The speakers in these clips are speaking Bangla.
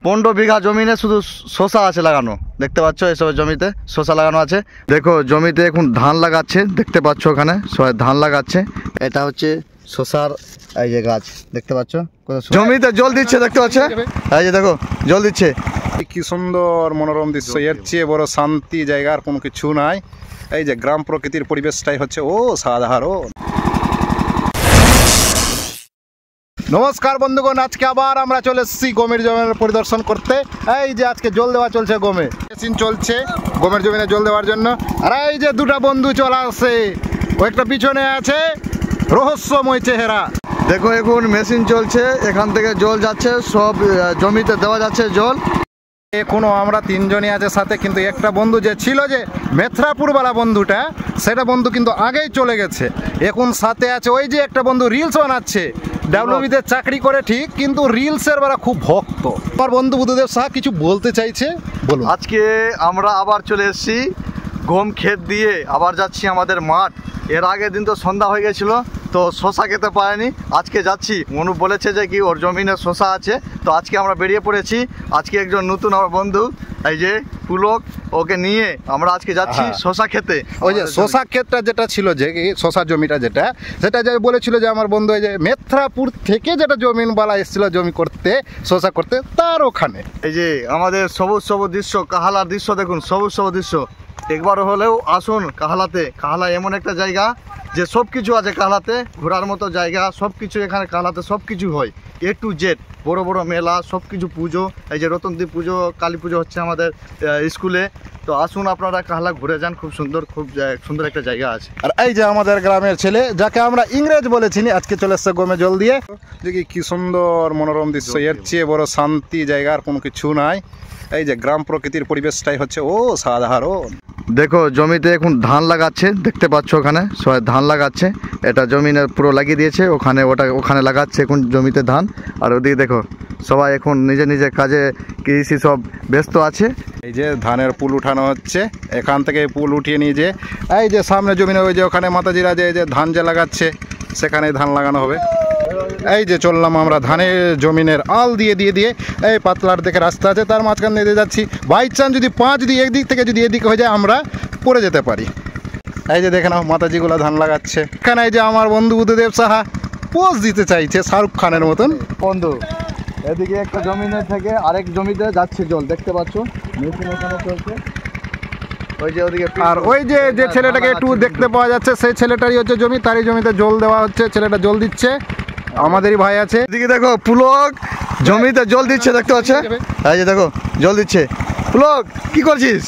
15 বিঘা জমিনে শুধু শসা আছে লাগানো, দেখতে পাচ্ছ এসব জমিতে শসা লাগানো আছে। দেখো জমিতে এখন ধান লাগাচ্ছে, দেখতে পাচ্ছ ওখানে সবাই ধান লাগাচ্ছে। এটা হচ্ছে শসার এই যে গাছ, দেখতে পাচ্ছ জমিতে জল দিচ্ছে, দেখতে পাচ্ছ এই যে দেখো জল দিচ্ছে। কি সুন্দর মনোরম দৃশ্য, এর চেয়ে বড় শান্তি জায়গার কোনো কিছু নাই। এই যে গ্রাম প্রকৃতির পরিবেশটাই হচ্ছে সাধারণ। নমস্কার বন্ধুগণ, আজকে আবার আমরা চলে এসেছি গমের জমির পরিদর্শন করতে। এই যে আজকে জল দেওয়া চলছে, গমে মেশিন চলছে গমের জমিনে জল দেওয়ার জন্য। আর এই যে দুটা বন্ধু চলে আসছে, ও একটা পিছনে আছে রহস্যময় চেহারা। দেখো এখন মেশিন চলছে, এখান থেকে জল যাচ্ছে, সব জমিতে দেওয়া যাচ্ছে জল। এখনো আমরা তিনজনই আছে সাথে, কিন্তু একটা বন্ধু যে ছিল যে মেথরাপুরওয়ালা বন্ধুটা, সেটা বন্ধু কিন্তু আগেই চলে গেছে। এখন সাথে আছে ওই যে একটা বন্ধু রিলস বানাচ্ছে, ডাব্লিউবিতে চাকরি করে ঠিক, কিন্তু রিলসের বেলা খুব ভক্ত। আমার বন্ধু বুদ্ধদেব সাহা কিছু বলতে চাইছে, বলুন। আজকে আমরা আবার চলে এসেছি গম ক্ষেত দিয়ে, আবার যাচ্ছি আমাদের মাঠ। এর আগের দিন তো সন্ধ্যা হয়ে গেছিলো, তো শসা খেতে পারেনি, আজকে যাচ্ছি। মনু বলেছে যে কি ওর জমিনে শসা আছে, তো আজকে আমরা বেরিয়ে পড়েছি। আজকে একজন নতুন আমার বন্ধু এই যে পুলক, ওকে নিয়ে আমরা আজকে যাচ্ছি শসা খেতে। ওই যে শসা ক্ষেতটা যেটা ছিল, যে শসা জমিটা সেটা যে বলেছিল যে আমার বন্ধু এই যে মেথরাপুর থেকে যেটা জমিনওয়ালা এসেছিল জমি করতে, শসা করতে, তার ওখানে এই যে আমাদের সবুজ সবুজ দৃশ্য, কাহালার দৃশ্য দেখুন, সবুজ সবুজ দৃশ্য। একবার হলেও আসুন কাহালাতে। কাহালা এমন একটা জায়গা যে সব কিছু আছে কাহালাতে, ঘোরার মতো জায়গা, সব কিছু এখানে কাহালাতে সব কিছু হয়, A to Z, বড় বড় মেলা, সব কিছু পুজো। এই যে রতনদ্বীপ পুজো, কালী পুজো হচ্ছে আমাদের স্কুলে। তো আসুন আপনারা কাহালা ঘুরে যান, খুব সুন্দর, খুব সুন্দর একটা জায়গা আছে। আর এই যে আমাদের গ্রামের ছেলে, যাকে আমরা ইংরেজ বলেছিনি, আজকে চলে এসছে গমে জল দিয়ে। দেখি কি সুন্দর মনোরম দৃশ্য, এর চেয়ে বড় শান্তি জায়গার কোনো কিছু নাই। এই যে গ্রাম প্রকৃতির পরিবেশটাই হচ্ছে সাধারণ। দেখো জমিতে এখন ধান লাগাচ্ছে, দেখতে পাচ্ছ ওখানে সবাই ধান লাগাচ্ছে। এটা জমিনে পুরো লাগিয়ে দিয়েছে, ওখানে লাগাচ্ছে এখন জমিতে ধান। আর ওদিকে দেখো সবাই এখন নিজের নিজের কাজে কৃষি সব ব্যস্ত আছে। এই যে ধানের পুল উঠানো হচ্ছে, এখান থেকে পুল উঠিয়ে নিয়ে যে এই যে সামনে জমিনে ওই যে ওখানে মাতাজিরা যে ধান যে লাগাচ্ছে, সেখানে ধান লাগানো হবে। এই যে চললাম আমরা ধানের জমিনের আল দিয়ে এই পাতলার দেখে রাস্তা আছে, তার মাঝখান দিয়ে যাচ্ছি। বাই চান্স যদি যদি একদিক থেকে যদি এদিক হয়ে যায়, আমরা পড়ে যেতে পারি। এই যে দেখে নাও মাতাজিগুলো ধান লাগাচ্ছে। এখানে এই যে আমার বন্ধু বুদ্ধদেব সাহা পোজ দিতে চাইছে শাহরুখ খানের মতন। বন্ধু এদিকে একটা জমিনে থেকে আরেক জমিতে যাচ্ছে জল, দেখতে পাচ্ছ মেশিন ওখানে চলছে। ওই যে ওদিকে আর ওই যে ছেলেটাকে একটু দেখতে পাওয়া যাচ্ছে, সেই ছেলেটারই হচ্ছে জমি, তারই জমিতে জল দেওয়া হচ্ছে। ছেলেটা জল দিচ্ছে, আমাদেরই ভাই আছে। এদিকে দেখো পুলক জমিতে জল দিচ্ছে, দেখতে পাচ্ছ এই যে দেখো জল দিচ্ছে। পুলক কি করছিস?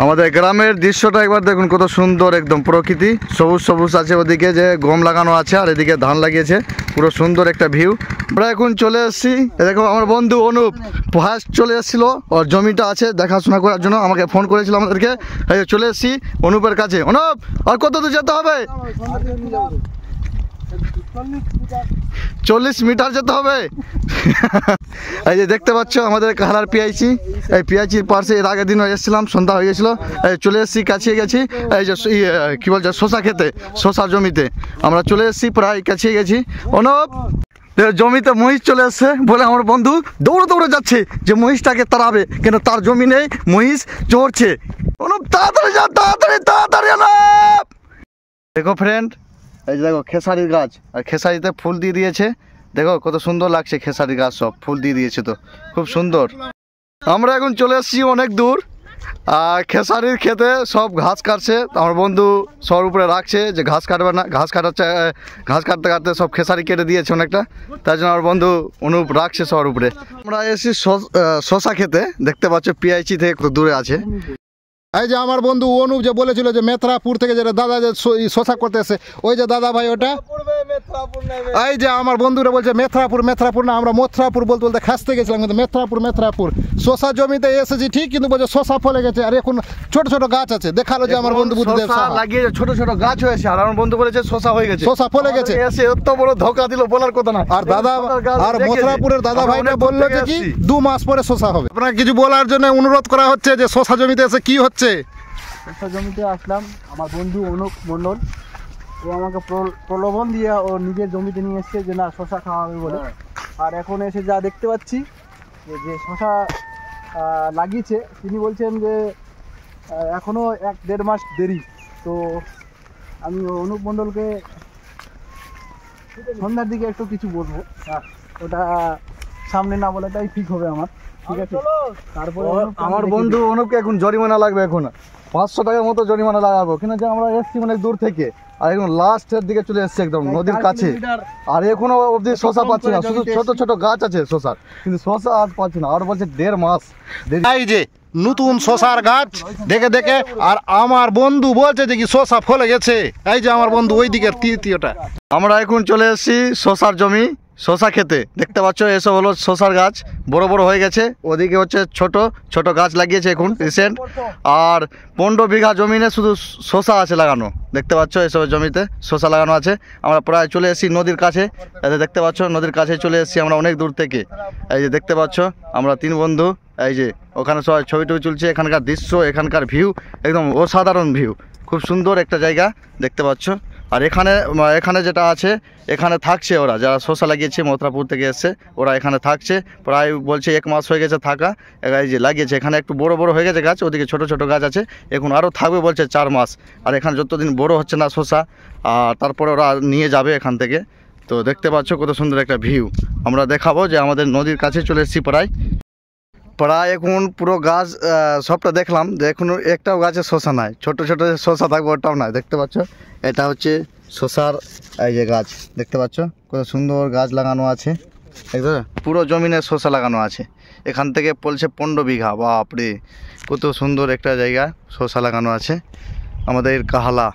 আমাদের গ্রামের দৃশ্যটা একবার দেখুন, কত সুন্দর, একদম প্রকৃতি, সবুজ সবুজ আছে। ওদিকে যে গম লাগানো আছে আর এদিকে ধান লাগিয়েছে, পুরো সুন্দর একটা ভিউ। আমরা এখন চলে এসেছি, দেখো আমার বন্ধু অনুপ ফার্স্ট চলে এসেছিল, ওর জমিটা আছে দেখাশোনা করার জন্য, আমাকে ফোন করেছিল আমাদেরকে। এই চলে এসেছি অনুপের কাছে। অনুপ আর কত দূর যেতে হবে? 40 মিটার যেতে হবে। এই যে দেখতে পাচ্ছ আমাদের কাহালার পিআইচি, এই পিআইচির পাশে এর আগের দিনও এসেছিলাম, সন্ধ্যা হয়ে গেছিলো, চলে এসেছি, কাছিয়ে গেছি। এই যে কি বলছে শসা খেতে, শসার জমিতে আমরা চলে এসেছি, প্রায় কাছিয়ে গেছি। অনুপ জমিতে মহিষ চলে এসছে বলে আমার বন্ধু দৌড়ে যাচ্ছে যে মহিষটাকে তাড়াবে, কিন্তু তার জমি নেই, মহিষ চড়ছে। অনুপ তাড়াতাড়ি যা, তাড়াতাড়ি অনুপ। দেখো ফ্রেন্ড, এই যে দেখো খেসারির গাছ, আর খেসারিতে ফুল দিয়ে দিয়েছে, দেখো কত সুন্দর লাগছে। খেসারি গাছ সব ফুল দিয়ে দিয়েছে, তো খুব সুন্দর। আমরা এখন চলে এসেছি অনেক দূর, আর খেসারির খেতে সব ঘাস কাটছে। আমার বন্ধু সবার উপরে রাখছে যে ঘাস কাটবে না, ঘাস কাটতে কাটতে সব খেসারি কেটে দিয়েছে অনেকটা, তাই জন্য আমার বন্ধু অনুপ রাখছে সবার উপরে। আমরা এসেছি শসা খেতে, দেখতে পাচ্ছ পিআইচি থেকে কত দূরে আছে। এই যে আমার বন্ধু অনুপ যে বলেছিল যে মেথরাপুর থেকে যেটা দাদা যে শসা করতে এসে, ওই যে দাদা ভাই ওটা, এই যে আমার বন্ধুরা বলছে মেথরাপুর না, আমরা মথুরাপুর বলতে খাসতে গেছিলাম, কিন্তু মেথরাপুর শসা জমিতে এসেছি ঠিক, কিন্তু বলছে শসা ফলে গেছে, আর এখন ছোট ছোট গাছ আছে। দেখালো যে আমার বন্ধু বুদ্ধদেব লাগিয়ে ছোট ছোট গাছ হয়েছে, আর আমার বন্ধু বলেছে শসা হয়ে গেছে, শসা ফলে গেছে। এত বড় ধোকা দিল, বলার কথা না। আর দাদা আর মথুরাপুরের দাদা ভাইটা বললো যে কি 2 মাস পরে শসা হবে। আপনার কিছু বলার জন্য অনুরোধ করা হচ্ছে যে শসা জমিতে এসে কি হচ্ছে? শসা জমিতে আসলাম, আমার বন্ধু অনুপ মণ্ডল ও আমাকে প্রলোভন দিয়ে ও নিজের জমিতে নিয়ে এসছে যে না শশা খাওয়া হবে বলে। আর এখন এসে যা দেখতে পাচ্ছি যে শশা লাগিয়েছে, তিনি বলছেন যে এখনো 1-1.5 মাস দেরি। তো আমি অনুপ মণ্ডলকে সন্ধ্যার দিকে একটু কিছু বলবো, ওটা সামনে না বলাটাই ঠিক হবে আমার, ঠিক আছে? তারপরে আমার বন্ধু অনুপকে এখন জরিমানা লাগবে, এখন 500 টাকার মতো জরিমানা লাগাবো, কেন যে আমরা এসছি অনেক দূর থেকে, আর এখন লাস্টের দিকে চলে এসছি একদম নদীর কাছে, আর এখনো অবধি শশা পাচ্ছি না, শুধু ছোট ছোট গাছ আছে শশার, কিন্তু শশা আর পাচ্ছি না, আর বলছে 1.5 মাস দেরি। এই যে নতুন শশার গাছ দেখে দেখে, আর আমার বন্ধু বলছে যে কি শশা ফলে গেছে। এই যে আমার বন্ধু ওই দিকের তৃতীয়টা। আমরা এখন চলে এসেছি শশার জমি, শশা খেতে। দেখতে পাচ্ছ এসব হলো শশার গাছ, বড় বড় হয়ে গেছে, ওদিকে হচ্ছে ছোট ছোট গাছ লাগিয়েছে এখন রিসেন্ট, আর 15 বিঘা জমিনে শুধু শশা আছে লাগানো। দেখতে পাচ্ছ এসব জমিতে শশা লাগানো আছে। আমরা প্রায় চলে এসেছি নদীর কাছে, এই যে দেখতে পাচ্ছ নদীর কাছে চলে এসেছি আমরা অনেক দূর থেকে। এই যে দেখতে পাচ্ছ আমরা 3 বন্ধু, এই যে ওখানে সবাই ছবি টবি তুলছে। এখানকার দৃশ্য, এখানকার ভিউ একদম অসাধারণ ভিউ, খুব সুন্দর একটা জায়গা দেখতে পাচ্ছ। আর এখানে যেটা আছে, এখানে থাকছে ওরা যারা শশা লাগিয়েছে, মথুরাপুর থেকে এসছে, ওরা এখানে থাকছে প্রায় বলছে 1 মাস হয়ে গেছে থাকা। এই যে লাগিয়েছে, এখানে একটু বড় বড় হয়ে গেছে গাছ, ওদিকে ছোট ছোট গাছ আছে, এখন আরও থাকবে বলছে 4 মাস। আর এখানে যতদিন বড় হচ্ছে না শশা, আর তারপরে ওরা নিয়ে যাবে এখান থেকে। তো দেখতে পাচ্ছ কত সুন্দর একটা ভিউ। আমরা দেখাবো যে আমাদের নদীর কাছে চলে এসেছি প্রায় এখন পুরো গাছ সবটা দেখলাম, যে এখন একটাও গাছে শশা নাই, ছোট ছোট শশা থাকবে ওটাও নাই। দেখতে পাচ্ছ এটা হচ্ছে শশার এই যে গাছ, দেখতে পাচ্ছ কত সুন্দর গাছ লাগানো আছে, দেখতে পুরো জমিনে শশা লাগানো আছে। এখান থেকে বলছে 15 বিঘা, বাপরে কত সুন্দর একটা জায়গা শশা লাগানো আছে আমাদের কাহালা।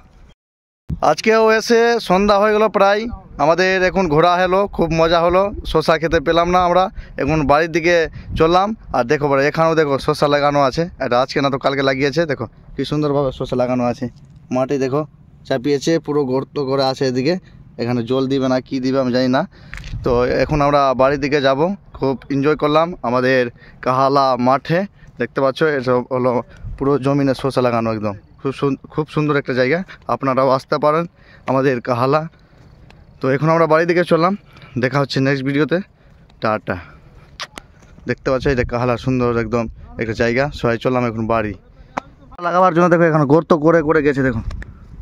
আজকেও এসে সন্ধ্যা হয়ে গেল প্রায়, আমাদের এখন ঘোরা হলো, খুব মজা হলো, শশা খেতে পেলাম না আমরা, এখন বাড়ির দিকে চললাম। আর দেখো এখানেও দেখো শশা লাগানো আছে, এটা আজকে না তো কালকে লাগিয়েছে, দেখো কি সুন্দরভাবে শশা লাগানো আছে। মাটি দেখো চাপিয়েছে, পুরো গর্ত করে আছে এদিকে, এখানে জল দিবে না কি দিবে আমি জানি না। তো এখন আমরা বাড়ির দিকে যাব, খুব এনজয় করলাম আমাদের কাহালা মাঠে। দেখতে পাচ্ছ এসব হলো পুরো জমিনে শশা লাগানো, একদম খুব সুন্দর একটা জায়গা, আপনারাও আসতে পারেন আমাদের কাহালা। তো এখন আমরা বাড়ির দিকে চললাম, দেখা হচ্ছে নেক্সট ভিডিওতে, টাটা। দেখতে পাচ্ছ এটা কাহালা সুন্দর একদম একটা জায়গা, সবাই চললাম এখন বাড়ি লাগাবার জন্য। দেখো এখানে গর্ত করে করে গেছে, দেখো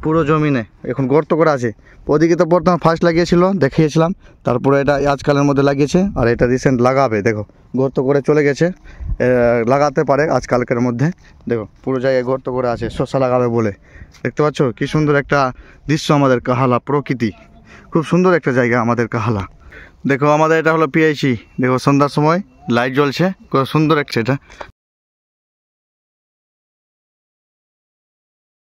পুরো জমিনে এখন গর্ত করে আছে। ওদিকে তো প্রথমে ফার্স্ট লাগিয়েছিল দেখিয়েছিলাম, তারপরে এটা আজকালের মধ্যে লাগিয়েছে, আর এটা রিসেন্ট লাগাবে। দেখো গর্ত করে চলে গেছে, লাগাতে পারে আজকালকের মধ্যে। দেখো পুরো জায়গায় গর্ত করে আছে শশা লাগাবে বলে। দেখতে পাচ্ছ কি সুন্দর একটা দৃশ্য আমাদের কাহালা, প্রকৃতি খুব সুন্দর একটা জায়গা আমাদের কাহালা। দেখো আমাদের এটা হলো পিআইসি, দেখো সন্ধ্যার সময় লাইট জ্বলছে, খুব সুন্দর একটা এটা।